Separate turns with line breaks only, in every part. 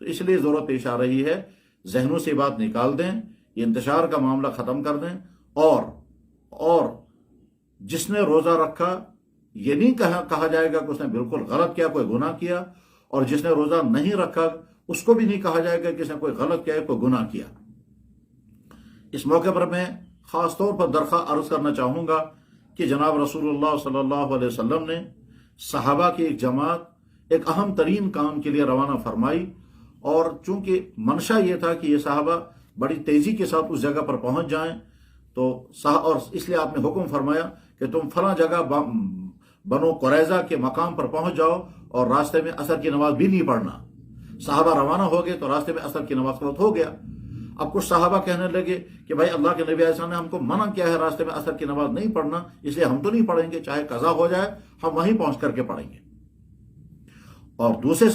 تو اس لیے ضرورت پیش آ رہی ہے ذہنوں سے بات نکال دیں، یہ انتشار کا معاملہ ختم کر دیں، اور جس نے روزہ رکھا یہ نہیں کہا جائے گا کہ اس نے بالکل غلط کیا، کوئی گناہ کیا، اور جس نے روزہ نہیں رکھا اس کو بھی نہیں کہا جائے گا کہ اس نے کوئی غلط کیا، کوئی گناہ کیا۔ اس موقع پر میں خاص طور پر درخواست عرض کرنا چاہوں گا کہ جناب رسول اللہ صلی اللہ علیہ وسلم نے صحابہ کی ایک جماعت ایک اہم ترین کام کے لیے روانہ فرمائی، اور چونکہ منشا یہ تھا کہ یہ صحابہ بڑی تیزی کے ساتھ اس جگہ پر پہنچ جائیں، اور اس لیے آپ نے حکم فرمایا کہ تم فلاں جگہ بنو قریظہ کے مقام پر پہنچ جاؤ اور راستے میں عصر کی نماز بھی نہیں پڑھنا۔ صحابہ روانہ ہو گئے تو راستے میں عصر کی نماز کا وقت ہو گیا۔ اب کچھ صحابہ کہنے لگے کہ بھائی اللہ کے نبی علیہ السلام نے ہم کو منع کیا ہے راستے میں عصر کی نماز نہیں پڑھنا، اس لیے ہم تو نہیں پڑھیں گے، چاہے قضا ہو جائے ہم وہیں پہنچ کر کے پڑھیں گے۔ اور دوسرے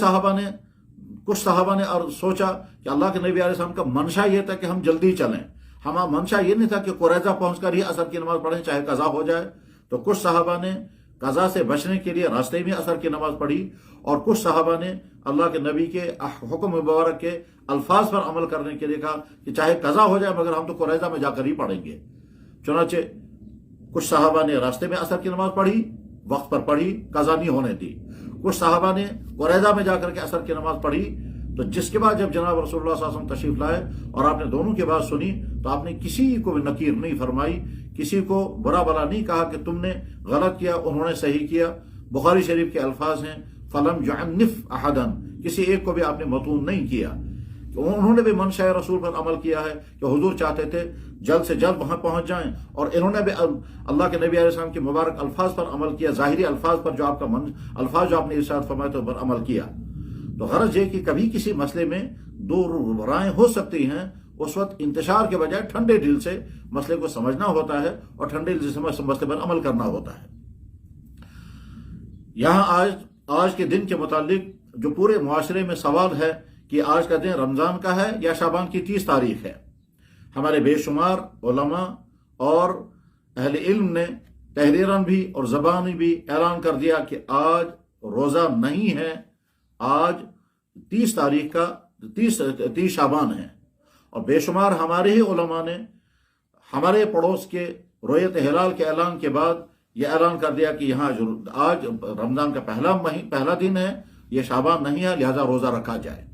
کچھ صحابہ نے سوچا کہ اللہ کے نبی علیہ السلام کا منشا یہ تھا کہ ہم جلدی چلیں، ہمارا منشا یہ نہیں تھا کہ قریظہ پہنچ کر ہی عصر کی نماز پڑھیں چاہے قضا ہو جائے۔ تو کچھ صحابہ نے قضا سے بچنے کے لیے راستے میں عصر کی نماز پڑھی، اور کچھ صحابہ نے اللہ کے نبی کے حکم مبارک کے الفاظ پر عمل کرنے کے لیے کہا کہ چاہے قضا ہو جائے مگر ہم تو قریظہ میں جا کر ہی پڑھیں گے۔ چنانچہ کچھ صحابہ نے راستے میں عصر کی نماز پڑھی، وقت پر پڑھی، قضا نہیں ہونے دی۔ کچھ صحابہ نے قریظہ میں جا کر کے عصر کی نماز پڑھی۔ تو جس کے بعد جب جناب رسول اللہ صلی اللہ علیہ وسلم تشریف لائے اور آپ نے دونوں کی بات سنی تو آپ نے کسی کو بھی نکیر نہیں فرمائی، کسی کو برا بلا نہیں کہا کہ تم نے غلط کیا، انہوں نے صحیح کیا۔ بخاری شریف کے الفاظ ہیں فَلَمْ يُعَنِّفْ أَحَدًا، کسی ایک کو بھی آپ نے مطعون نہیں کیا۔ انہوں نے بھی منشاء رسول پر عمل کیا ہے کہ حضور چاہتے تھے جلد سے جلد وہاں پہنچ جائیں، اور انہوں نے بھی اللہ کے نبی علیہ السلام کے مبارک الفاظ پر عمل کیا، ظاہری الفاظ پر جو آپ کا الفاظ جو آپ نے ارشاد فرمائے تو پر عمل کیا۔ تو غرض یہ کہ کبھی کسی مسئلے میں دو رائیں ہو سکتی ہیں، اس وقت انتشار کے بجائے ٹھنڈے دل سے مسئلے کو سمجھنا ہوتا ہے اور ٹھنڈے دل سے مسئلے پر عمل کرنا ہوتا ہے۔ یہاں آج کے دن کے متعلق جو پورے معاشرے میں سوال ہے کہ آج کا دن رمضان کا ہے یا شعبان کی 30 تاریخ ہے۔ ہمارے بے شمار علماء اور اہل علم نے تحریراً بھی اور زبانی بھی اعلان کر دیا کہ آج روزہ نہیں ہے، آج 30 تاریخ کا 30 شعبان ہے۔ اور بے شمار ہمارے ہی علماء نے ہمارے پڑوس کے رؤیت ہلال کے اعلان کے بعد یہ اعلان کر دیا کہ یہاں آج رمضان کا پہلا دن ہے، یہ شعبان نہیں ہے، لہذا روزہ رکھا جائے۔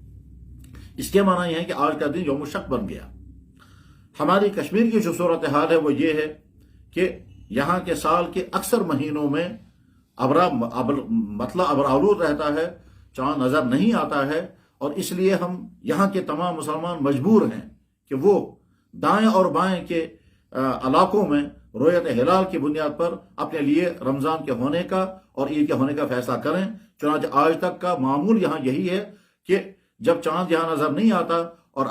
اس کے معنی یہ ہے کہ آج کا دن یوم شک بن گیا۔ ہماری کشمیر کی جو صورتحال ہے وہ یہ ہے کہ یہاں کے سال کے اکثر مہینوں میں مطلع ابر آلود رہتا ہے، چاند نظر نہیں آتا ہے، اور اس لیے ہم یہاں کے تمام مسلمان مجبور ہیں کہ وہ دائیں اور بائیں کے علاقوں میں رؤیت ہلال کی بنیاد پر اپنے لیے رمضان کے ہونے کا اور عید کے ہونے کا فیصلہ کریں۔ چنانچہ آج تک کا معمول یہاں یہی ہے کہ جب چاند یہاں نظر نہیں آتا اور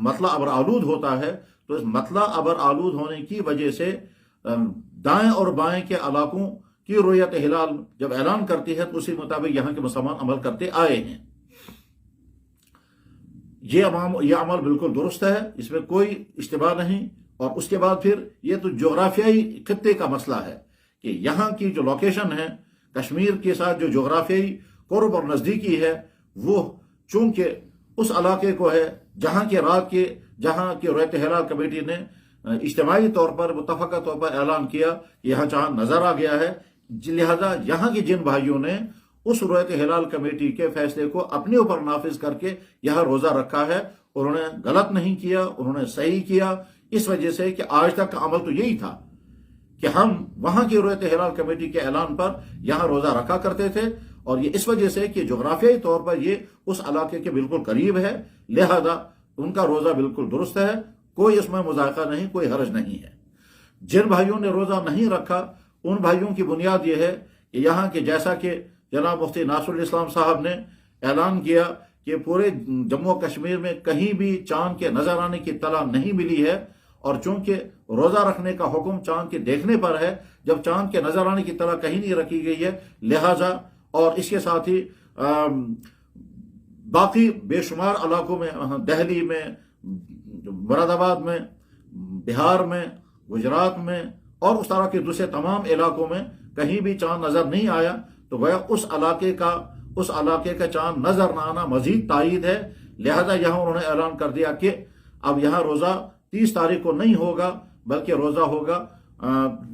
مطلع ابر آلود ہوتا ہے تو اس مطلع ابر آلود ہونے کی وجہ سے دائیں اور بائیں کے علاقوں کی رؤیت ہلال جب اعلان کرتی ہے تو اسی مطابق یہاں کے مسلمان عمل کرتے آئے ہیں۔ یہ عمل بالکل درست ہے، اس میں کوئی اشتباہ نہیں۔ اور اس کے بعد پھر یہ تو جغرافیائی خطے کا مسئلہ ہے کہ یہاں کی جو لوکیشن ہے کشمیر کے ساتھ جو جغرافیائی قرب اور نزدیکی ہے، وہ چونکہ اس علاقے کو ہے جہاں کی رؤیت ہلال کمیٹی نے اجتماعی طور پر متفقہ طور پر اعلان کیا کہ یہاں چاند نظر آ گیا ہے، لہذا یہاں کے جن بھائیوں نے اس رؤیت ہلال کمیٹی کے فیصلے کو اپنے اوپر نافذ کر کے یہاں روزہ رکھا ہے، انہوں نے غلط نہیں کیا، انہوں نے صحیح کیا، اس وجہ سے کہ آج تک کا عمل تو یہی تھا کہ ہم وہاں کی رؤیت ہلال کمیٹی کے اعلان پر یہاں روزہ رکھا کرتے تھے، اور یہ اس وجہ سے کہ جغرافیائی طور پر یہ اس علاقے کے بالکل قریب ہے، لہذا ان کا روزہ بالکل درست ہے، کوئی اس میں مذائقہ نہیں، کوئی حرج نہیں ہے۔ جن بھائیوں نے روزہ نہیں رکھا ان بھائیوں کی بنیاد یہ ہے کہ یہاں کے جیسا کہ جناب مفتی ناصر الاسلام صاحب نے اعلان کیا کہ پورے جموں و کشمیر میں کہیں بھی چاند کے نظر آنے کی اطلاع نہیں ملی ہے، اور چونکہ روزہ رکھنے کا حکم چاند کے دیکھنے پر ہے، جب چاند کے نظر آنے کی اطلاع کہیں نہیں رکھی گئی ہے، لہذا اور اس کے ساتھ ہی باقی بے شمار علاقوں میں، دہلی میں، مراد آباد میں، بہار میں، گجرات میں اور اس طرح کے دوسرے تمام علاقوں میں کہیں بھی چاند نظر نہیں آیا، تو وہ اس علاقے کا چاند نظر نہ آنا مزید تائید ہے لہذا یہاں انہوں نے اعلان کر دیا کہ اب یہاں روزہ 30 تاریخ کو نہیں ہوگا بلکہ روزہ ہوگا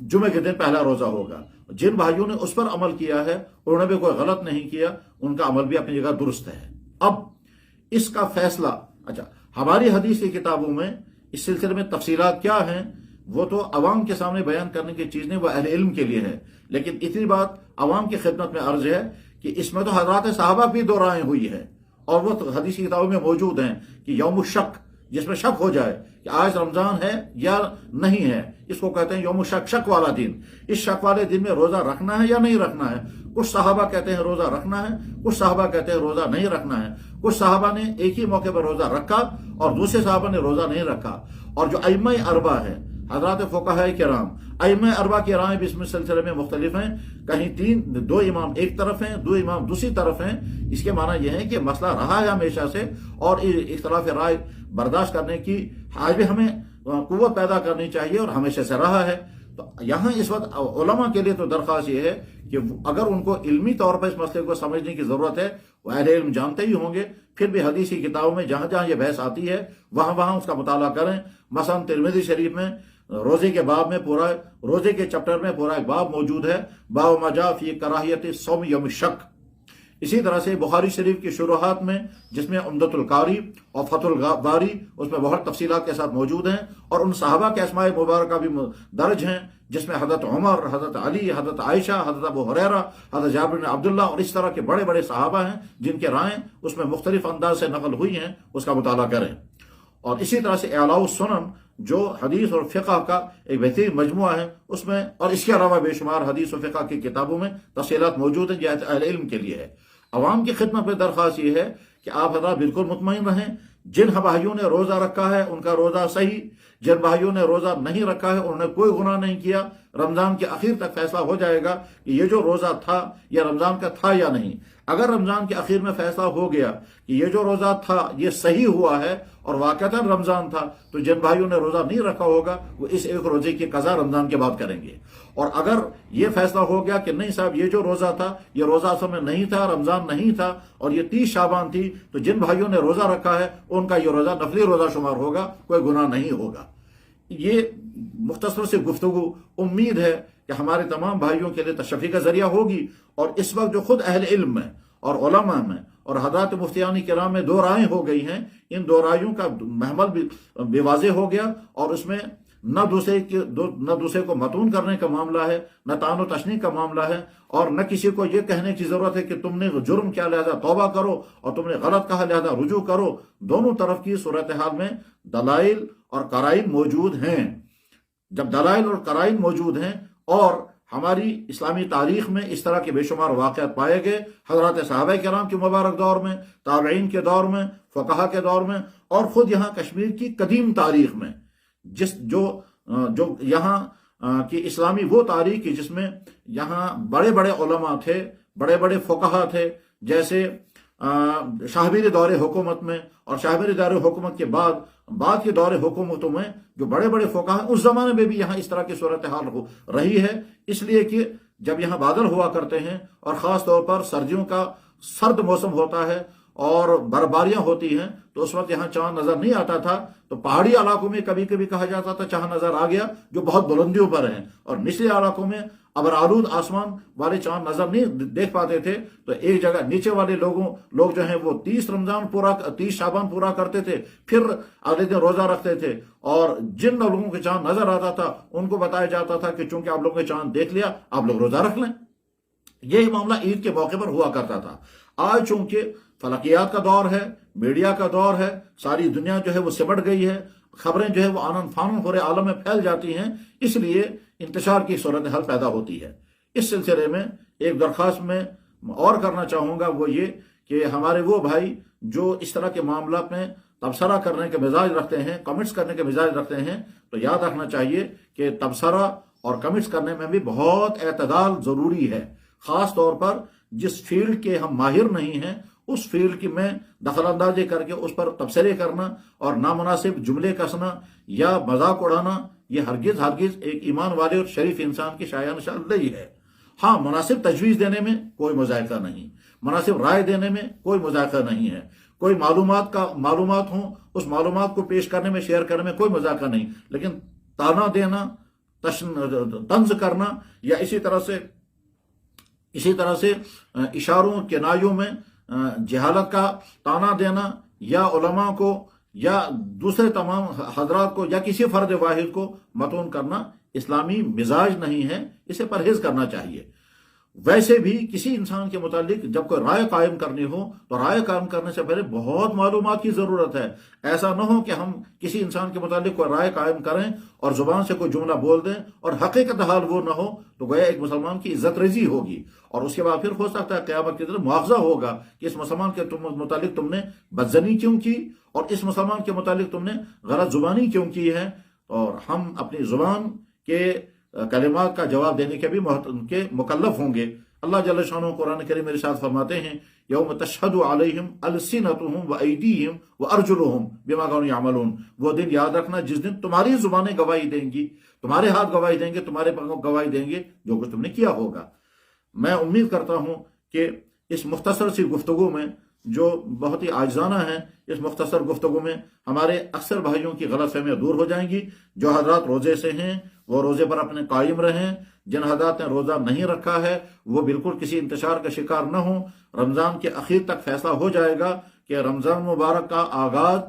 جمعے کے دن پہلا روزہ ہوگا۔ جن بھائیوں نے اس پر عمل کیا ہے انہوں نے بھی کوئی غلط نہیں کیا، ان کا عمل بھی اپنی جگہ درست ہے۔ اب اس کا فیصلہ ہماری حدیث کی کتابوں میں اس سلسلے میں تفصیلات کیا ہیں وہ تو عوام کے سامنے بیان کرنے کی چیز نہیں، وہ اہل علم کے لیے ہے، لیکن اتنی بات عوام کی خدمت میں عرض ہے کہ اس میں تو حضرات صحابہ بھی دو رائے ہوئی ہے، اور وہ حدیث کی کتابوں میں موجود ہیں کہ یوم الشک، جس میں شک ہو جائے کہ آج رمضان ہے یا نہیں ہے، اس کو کہتے ہیں یوم شک، شک والا دن۔ اس شک والے دن میں روزہ رکھنا ہے یا نہیں رکھنا ہے؟ کچھ صحابہ کہتے ہیں روزہ رکھنا ہے، کچھ صحابہ کہتے ہیں روزہ نہیں رکھنا ہے۔ کچھ صحابہ نے ایک ہی موقع پر روزہ رکھا اور دوسرے صحابہ نے روزہ نہیں رکھا۔ اور جو ائمہ اربعہ ہے، حضرات فقہاء کرام، ائمہ اربعہ کی رائے بھی اس سلسلے میں مختلف ہیں، کہیں دو امام ایک طرف ہیں، دو امام دوسری طرف ہیں۔ اس کے معنی یہ ہے کہ مسئلہ رہا ہے ہمیشہ سے، اور اختلاف رائے برداشت کرنے کی آج بھی ہمیں قوت پیدا کرنی چاہیے، اور ہمیشہ سے رہا ہے۔ تو یہاں اس وقت علماء کے لیے تو درخواست یہ ہے کہ اگر ان کو علمی طور پر اس مسئلے کو سمجھنے کی ضرورت ہے، وہ اہل علم جانتے ہی ہوں گے، پھر بھی حدیث کی کتابوں میں جہاں جہاں یہ بحث آتی ہے وہاں اس کا مطالعہ کریں۔ مثلا ترمذی شریف میں روزے کے باب میں روزے کے چپٹر میں پورا ایک باب موجود ہے، باب ما جاء فی کراہیت صوم یوم الشک۔ اسی طرح سے بخاری شریف کی شروحات میں، جس میں عمدۃ القاری اور فتح الباری، اس میں بہت تفصیلات کے ساتھ موجود ہیں، اور ان صحابہ کے اسماء مبارکہ بھی درج ہیں، جس میں حضرت عمر، حضرت علی، حضرت عائشہ، حضرت ابو ہریرہ، حضرت جابر بن عبداللہ اور اس طرح کے بڑے بڑے صحابہ ہیں جن کے رائیں اس میں مختلف انداز سے نقل ہوئی ہیں، اس کا مطالعہ کریں۔ اور اسی طرح سے اعلاء السنن جو حدیث اور فقہ کا ایک بہترین مجموعہ ہے، اس میں اور اس کے علاوہ بے شمار حدیث و فقہ کی کتابوں میں تفصیلات موجود ہیں جو اہل علم کے لیے ہے۔ عوام کی خدمت میں درخواست یہ ہے کہ آپ حضرات بالکل مطمئن رہیں، جن بھائیوں نے روزہ رکھا ہے ان کا روزہ صحیح، جن بھائیوں نے روزہ نہیں رکھا ہے انہوں نے کوئی گناہ نہیں کیا۔ رمضان کے اخیر تک فیصلہ ہو جائے گا کہ یہ جو روزہ تھا یہ رمضان کا تھا یا نہیں۔ اگر رمضان کے اخیر میں فیصلہ ہو گیا کہ یہ جو روزہ تھا یہ صحیح ہوا ہے اور واقعتاً رمضان تھا، تو جن بھائیوں نے روزہ نہیں رکھا ہوگا وہ اس ایک روزے کی قضا رمضان کے بعد کریں گے۔ اور اگر یہ فیصلہ ہو گیا کہ نہیں صاحب یہ جو روزہ تھا یہ روزہ اصل میں نہیں تھا، رمضان نہیں تھا، اور یہ 30 شعبان تھی، تو جن بھائیوں نے روزہ رکھا ہے ان کا یہ روزہ نفلی روزہ شمار ہوگا، کوئی گناہ نہیں ہوگا۔ یہ مختصر سے گفتگو امید ہے کہ ہمارے تمام بھائیوں کے لیے تشفی کا ذریعہ ہوگی۔ اور اس وقت جو خود اہل علم میں اور علماء میں اور حضرات مفتیان کرام میں دو رائیں ہو گئی ہیں، ان دو رائیوں کا محمل بھی واضح ہو گیا، اور اس میں نہ دوسرے کو متون کرنے کا معاملہ ہے، نہ تعن و تشنیع کا معاملہ ہے، اور نہ کسی کو یہ کہنے کی ضرورت ہے کہ تم نے جرم کیا لہذا توبہ کرو، اور تم نے غلط کہا لہذا رجوع کرو۔ دونوں طرف کی صورتحال میں دلائل اور قرائن موجود ہیں۔ جب دلائل اور قرائن موجود ہیں، اور ہماری اسلامی تاریخ میں اس طرح کے بے شمار واقعات پائے گئے، حضرات صحابہ کرام کے مبارک دور میں، تابعین کے دور میں، فقہا کے دور میں، اور خود یہاں کشمیر کی قدیم تاریخ میں، جو یہاں کی اسلامی وہ تاریخ کی جس میں یہاں بڑے بڑے علماء تھے، بڑے بڑے فقہا تھے، جیسے شاہبیر دور حکومت میں اور شاہبیر دور حکومت کے بعد کے دور حکومتوں میں جو بڑے بڑے فقہا ہیں، اس زمانے میں بھی یہاں اس طرح کی صورتحال رہی ہے۔ اس لیے کہ جب یہاں بادل ہوا کرتے ہیں اور خاص طور پر سردیوں کا سرد موسم ہوتا ہے اور برفباریاں ہوتی ہیں، تو اس وقت یہاں چاند نظر نہیں آتا تھا، تو پہاڑی علاقوں میں کبھی کبھی کہا جاتا تھا چاند نظر آ گیا، جو بہت بلندیوں پر ہیں، اور نچلے علاقوں میں ابرآلود آسمان والے چاند نظر نہیں دیکھ پاتے تھے، تو ایک جگہ نیچے والے لوگ جو ہیں وہ 30 شعبان پورا کرتے تھے، پھر اگلے دن روزہ رکھتے تھے، اور جن لوگوں کے چاند نظر آتا تھا ان کو بتایا جاتا تھا کہ چونکہ آپ لوگوں نے چاند دیکھ لیا آپ لوگ روزہ رکھ لیں۔ یہی معاملہ عید کے موقع پر ہوا کرتا تھا۔ آج چونکہ فلکیات کا دور ہے، میڈیا کا دور ہے، ساری دنیا جو ہے وہ سمٹ گئی ہے، خبریں جو ہے وہ آنن فانن پورے عالم میں پھیل جاتی ہیں، اس لیے انتشار کی صورتحال پیدا ہوتی ہے۔ اس سلسلے میں ایک درخواست میں اور کرنا چاہوں گا، وہ یہ کہ ہمارے وہ بھائی جو اس طرح کے معاملات میں تبصرہ کرنے کے مزاج رکھتے ہیں، کمنٹس کرنے کے مزاج رکھتے ہیں، تو یاد رکھنا چاہیے کہ تبصرہ اور کمنٹس کرنے میں بھی بہت اعتدال ضروری ہے۔ خاص طور پر جس فیلڈ کے ہم ماہر نہیں ہیں اس فیلڈ کی میں دخل اندازی کر کے اس پر تبصرے کرنا اور نامناسب جملے کسنا یا مذاق اڑانا، یہ ہرگز ایک ایمان والے اور شریف انسان کی شایان نشان نہیں ہے۔ ہاں، مناسب تجویز دینے میں کوئی مذائقہ نہیں، مناسب رائے دینے میں کوئی مذائقہ نہیں ہے، کوئی معلومات ہوں، اس معلومات کو پیش کرنے میں، شیئر کرنے میں کوئی مذاق نہیں، لیکن تانا دینا، طنز کرنا، یا اسی طرح سے اشاروں کنایوں میں جہالت کا تانا دینا، یا علماء کو یا دوسرے تمام حضرات کو یا کسی فرد واحد کو متون کرنا اسلامی مزاج نہیں ہے، اسے پرہیز کرنا چاہیے۔ ویسے بھی کسی انسان کے متعلق جب کوئی رائے قائم کرنی ہو تو رائے قائم کرنے سے پہلے بہت معلومات کی ضرورت ہے۔ ایسا نہ ہو کہ ہم کسی انسان کے متعلق کوئی رائے قائم کریں اور زبان سے کوئی جملہ بول دیں اور حقیقت حال وہ نہ ہو، تو گویا ایک مسلمان کی عزت ریزی ہوگی، اور اس کے بعد پھر ہو سکتا ہے قیامت کے دن مواخذہ ہوگا کہ اس مسلمان کے متعلق تم نے بدزنی کیوں کی، اور اس مسلمان کے متعلق تم نے غلط زبانی کیوں کی ہے۔ اور ہم اپنی زبان کے کلمات کا جواب دینے کے بھی مکلف ہوں گے۔ اللہ جل شانہ قرآن کریم میں ارشاد فرماتے ہیں یوم تشہد علیہم السنتہم وایدیہم وارجلہم بما کانوا یعملون، وہ دن یاد رکھنا جس دن تمہاری زبانیں گواہی دیں گی، تمہارے ہاتھ گواہی دیں گے، تمہارے پاؤں گواہی دیں گے جو کچھ تم نے کیا ہوگا۔ میں امید کرتا ہوں کہ اس مختصر سی گفتگو میں، جو بہت ہی عاجزانہ ہے، اس مختصر گفتگو میں ہمارے اکثر بھائیوں کی غلط فہمیاں دور ہو جائیں گی۔ جو حضرات روزے سے ہیں وہ روزے پر اپنے قائم رہیں، جن حضرات نے روزہ نہیں رکھا ہے وہ بالکل کسی انتشار کا شکار نہ ہوں۔ رمضان کے اخیر تک فیصلہ ہو جائے گا کہ رمضان مبارک کا آغاز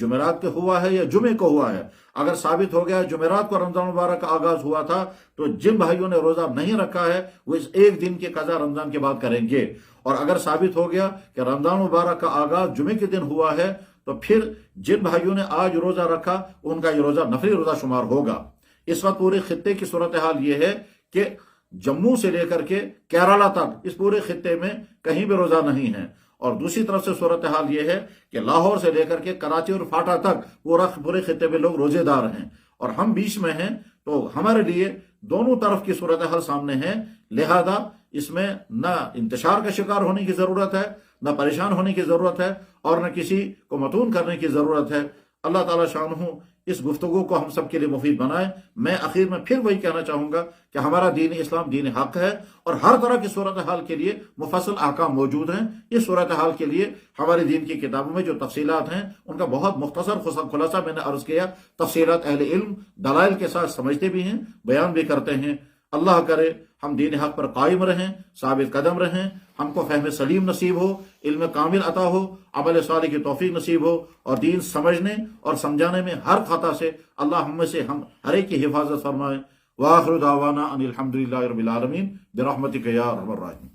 جمعرات کے ہوا ہے یا جمعے کو ہوا ہے۔ اگر ثابت ہو گیا جمعرات کو رمضان مبارک کا آغاز ہوا تھا تو جن بھائیوں نے روزہ نہیں رکھا ہے وہ اس ایک دن کے قضا رمضان کے بعد کریں گے، اور اگر ثابت ہو گیا کہ رمضان مبارک کا آغاز جمعے کے دن ہوا ہے تو پھر جن بھائیوں نے آج روزہ رکھا ان کا یہ روزہ نفلی روزہ شمار ہوگا۔ اس وقت پورے خطے کی صورتحال یہ ہے کہ جموں سے لے کر کے کیرالہ تک اس پورے خطے میں کہیں بھی روزہ نہیں ہے، اور دوسری طرف سے صورتحال یہ ہے کہ لاہور سے لے کر کے کراچی اور فاٹا تک پورے خطے میں لوگ روزے دار ہیں، اور ہم بیچ میں ہیں، تو ہمارے لیے دونوں طرف کی صورتحال سامنے ہے، لہذا اس میں نہ انتشار کا شکار ہونے کی ضرورت ہے، نہ پریشان ہونے کی ضرورت ہے، اور نہ کسی کو متون کرنے کی ضرورت ہے۔ اللہ تعالیٰ شانہ اس گفتگو کو ہم سب کے لیے مفید بنائے۔ میں آخر میں پھر وہی کہنا چاہوں گا کہ ہمارا دین اسلام دین حق ہے، اور ہر طرح کی صورتحال کے لیے مفصل احکام موجود ہیں۔ اس صورتحال کے لیے ہمارے دین کی کتابوں میں جو تفصیلات ہیں ان کا بہت مختصر خلاصہ میں نے عرض کیا۔ تفصیلات اہل علم دلائل کے ساتھ سمجھتے بھی ہیں، بیان بھی کرتے ہیں۔ اللہ کرے ہم دین حق پر قائم رہیں، ثابت قدم رہیں، ہم کو فہم سلیم نصیب ہو، علم کامل عطا ہو، عمل صالح کی توفیق نصیب ہو، اور دین سمجھنے اور سمجھانے میں ہر خطا سے اللہ ہم میں سے ہم ہر ایک کی حفاظت فرمائے۔ وآخر دعوانا ان الحمدللہ رب العالمین برحمتک یا ارحم الراحمین۔